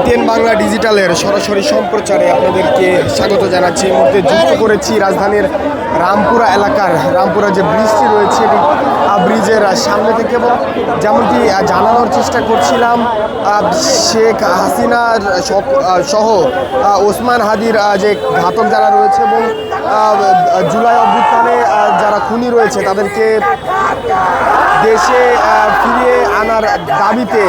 ATN Bangla ডিজিটালের সরাসরি সম্প্রচারে আপনাদেরকে স্বাগত জানাচ্ছি। এই মুহূর্তে যুক্ত করেছি রাজধানীর রামপুরা এলাকার রামপুরা যে ব্রিজটি রয়েছে ব্রিজের সামনে থেকে, এবং যেমনটি জানানোর চেষ্টা করছিলাম শেখ হাসিনার সহ ওসমান হাদির যে ঘাতক যারা রয়েছে এবং জুলাই অভ্যুত্থানে যারা খুনি রয়েছে তাদেরকে দেশে ফিরিয়ে আনার দাবিতে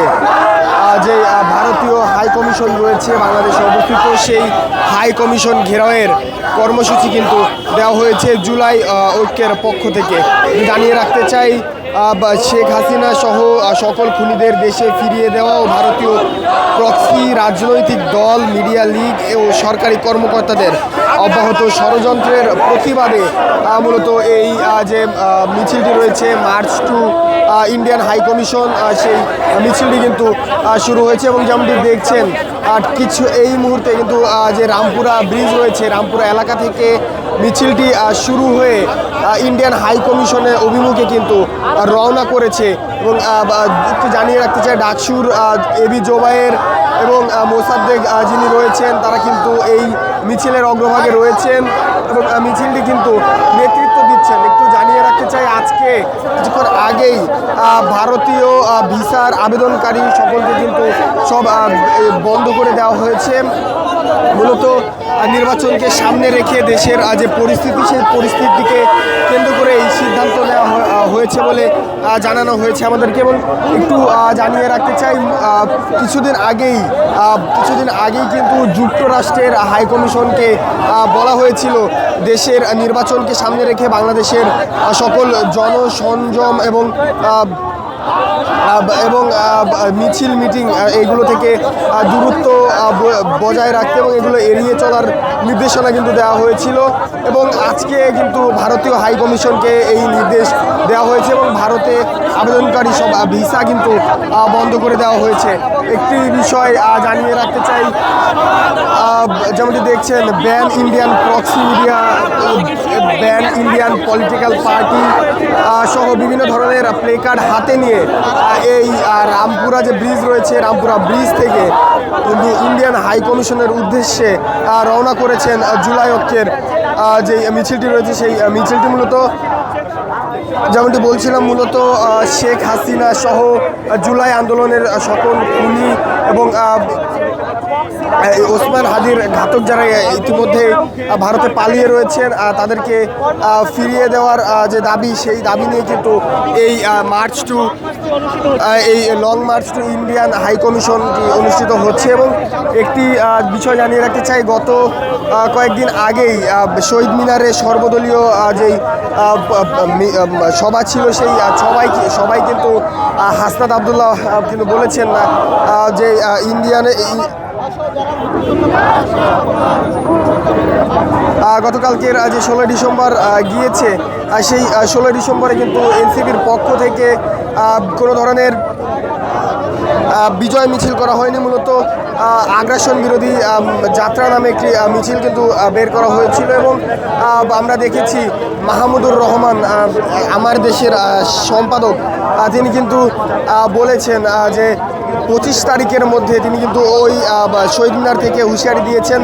যে ভারতীয় হাই কমিশন রয়েছে বাংলাদেশে অবস্থিত, সেই হাই কমিশন ঘেরাওয়ের কর্মসূচি কিন্তু দেওয়া হয়েছে জুলাই ঐক্যের পক্ষ থেকে। জানিয়ে রাখতে চাই শেখ হাসিনা সহ সকল খুনিদের দেশে ফিরিয়ে দেওয়া ও ভারতীয় প্রক্সি রাজনৈতিক দল, মিডিয়া লীগ ও সরকারি কর্মকর্তাদের অব্যাহত ষড়যন্ত্রের প্রতিবাদে মূলত এই যে মিছিলটি রয়েছে march to Indian high commission, সেই মিছিলটি কিন্তু শুরু হয়েছে। এবং যেমনটি দেখছেন কিছু এই মুহূর্তে কিন্তু যে রামপুরা ব্রিজ রয়েছে রামপুরা এলাকা থেকে মিছিলটি শুরু হয়ে ইন্ডিয়ান হাই কমিশনের অভিমুখে কিন্তু রওনা করেছে। এবং একটু জানিয়ে রাখতে চাই ডাকসুর এবি জোবায়ের এবং মোসাদ্দেক যিনি রয়েছেন তারা কিন্তু এই মিছিলের অগ্রভাগে রয়েছেন এবং মিছিলটি কিন্তু নেতৃত্ব দিচ্ছেন। একটু জানিয়ে রাখতে চাই আজকে কিছুক্ষণ আগেই ভারতীয় ভিসার আবেদনকারী সকলকে কিন্তু সব বন্ধ করে দেওয়া হয়েছে। মূলত নির্বাচনকে সামনে রেখে দেশের যে পরিস্থিতি সেই পরিস্থিতিকে কেন্দ্র করে এই সিদ্ধান্ত নেওয়া হয়েছে বলে জানানো হয়েছে আমাদেরকে। এবং একটু জানিয়ে রাখতে চাই কিছুদিন আগেই কিন্তু যুক্তরাষ্ট্রের হাই কমিশনকে বলা হয়েছিল দেশের নির্বাচনকে সামনে রেখে বাংলাদেশের সকল জনসংযম এবং মিছিল মিটিং এইগুলো থেকে দূরত্ব বজায় রাখতে এবং এগুলো এড়িয়ে চলার নির্দেশনা কিন্তু দেওয়া হয়েছিল। এবং আজকে কিন্তু ভারতীয় হাই কমিশনকে এই নির্দেশ দেওয়া হয়েছে এবং ভারতে আবেদনকারী সব ভিসা কিন্তু বন্ধ করে দেওয়া হয়েছে। একটি বিষয় জানিয়ে রাখতে চাই, যেমনটি দেখছেন ban Indian proxy media, ban Indian political party সহ বিভিন্ন ধরনের প্লে কার্ড হাতে নিয়ে এই রামপুরা যে ব্রিজ রয়েছে রামপুরা ব্রিজ থেকে কিন্তু ইন্ডিয়ান হাই কমিশনের উদ্দেশ্যে রওনা করেছেন জুলাই ঐক্যের যে মিছিলটি রয়েছে। সেই মিছিলটি মূলত যেমনটি বলছিলাম মূলত শেখ হাসিনা সহ জুলাই আন্দোলনের সকল খুনি এবং ওসমান হাদির ঘাতক যারা ইতিমধ্যে ভারতে পালিয়ে রয়েছেন তাদেরকে ফিরিয়ে দেওয়ার যে দাবি, সেই দাবি নিয়ে কিন্তু এই long march to Indian high কমিশনটি অনুষ্ঠিত হচ্ছে। এবং একটি বিষয় জানিয়ে রাখতে চাই, গত কয়েকদিন আগেই শহীদ মিনারে সর্বদলীয় যেই সভা ছিল সেই সবাই কিন্তু হাসনাত আবদুল্লাহ কিন্তু বলেছেন যে গতকালকের যে 16 ডিসেম্বর গিয়েছে সেই 16 ডিসেম্বরে কিন্তু এনসিপির পক্ষ থেকে কোনো ধরনের বিজয় মিছিল করা হয়নি। মূলত আগ্রাসন বিরোধী যাত্রা নামে একটি মিছিল কিন্তু বের করা হয়েছিল। এবং আমরা দেখেছি মাহমুদুর রহমান আমার দেশের সম্পাদক তিনি কিন্তু বলেছেন যে 25 তারিখের মধ্যে তিনি কিন্তু ওই শহীদ মিনার থেকে হুঁশিয়ারি দিয়েছেন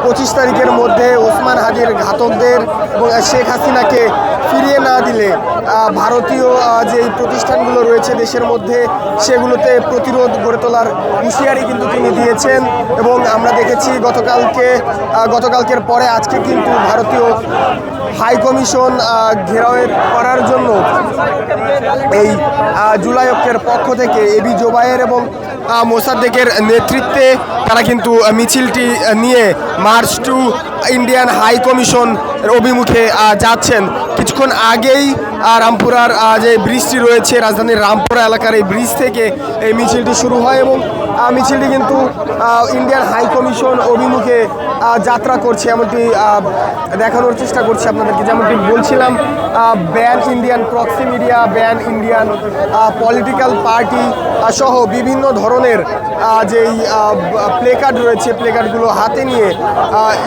25 তারিখের মধ্যে ওসমান হাদির ঘাতকদের এবং শেখ হাসিনাকে ফিরিয়ে না দিলে ভারতীয় যে প্রতিষ্ঠানগুলো রয়েছে দেশের মধ্যে সেগুলোতে প্রতিরোধ গড়ে তোলার হুঁশিয়ারি কিন্তু তিনি দিয়েছেন। এবং আমরা দেখেছি গতকালকের পরে আজকে কিন্তু ভারতীয় হাই কমিশন ঘেরাওয়ের করার জন্য এই জুলাই ঐক্যের পক্ষ থেকে এবি জোবায়ের এবং মোসাদ্দেকের নেতৃত্বে তারা কিন্তু মিছিলটি নিয়ে march to Indian high commission অভিমুখে যাচ্ছেন। কিছুক্ষণ আগেই রামপুরার যে ব্রিজটি রয়েছে রাজধানীর রামপুরা এলাকার এই ব্রিজ থেকে এই মিছিলটি শুরু হয় এবং মিছিলটি কিন্তু ইন্ডিয়ান হাই কমিশন অভিমুখে যাত্রা করছে এমনটি দেখানোর চেষ্টা করছি আপনাদেরকে। যেমনটি বলছিলাম ban Indian proxy media, ban Indian political party সহ বিভিন্ন ধরনের যেই প্লে কার্ড রয়েছে প্লে কার্ডগুলো হাতে নিয়ে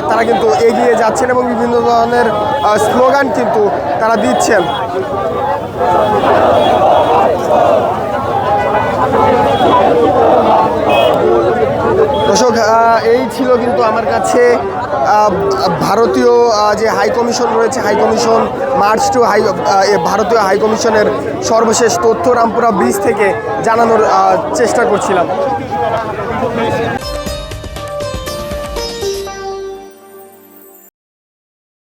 তারা কিন্তু এগিয়ে যাচ্ছেন এবং বিভিন্ন ধরনের স্লোগান কিন্তু তারা দিচ্ছেন। দর্শক এই ছিল কিন্তু আমার কাছে ভারতীয় যে হাই কমিশন রয়েছে, হাই কমিশন মার্চ টু ভারতীয় হাই কমিশনের সর্বশেষ তথ্য রামপুরা ব্রিজ থেকে জানানোর চেষ্টা করছিলাম।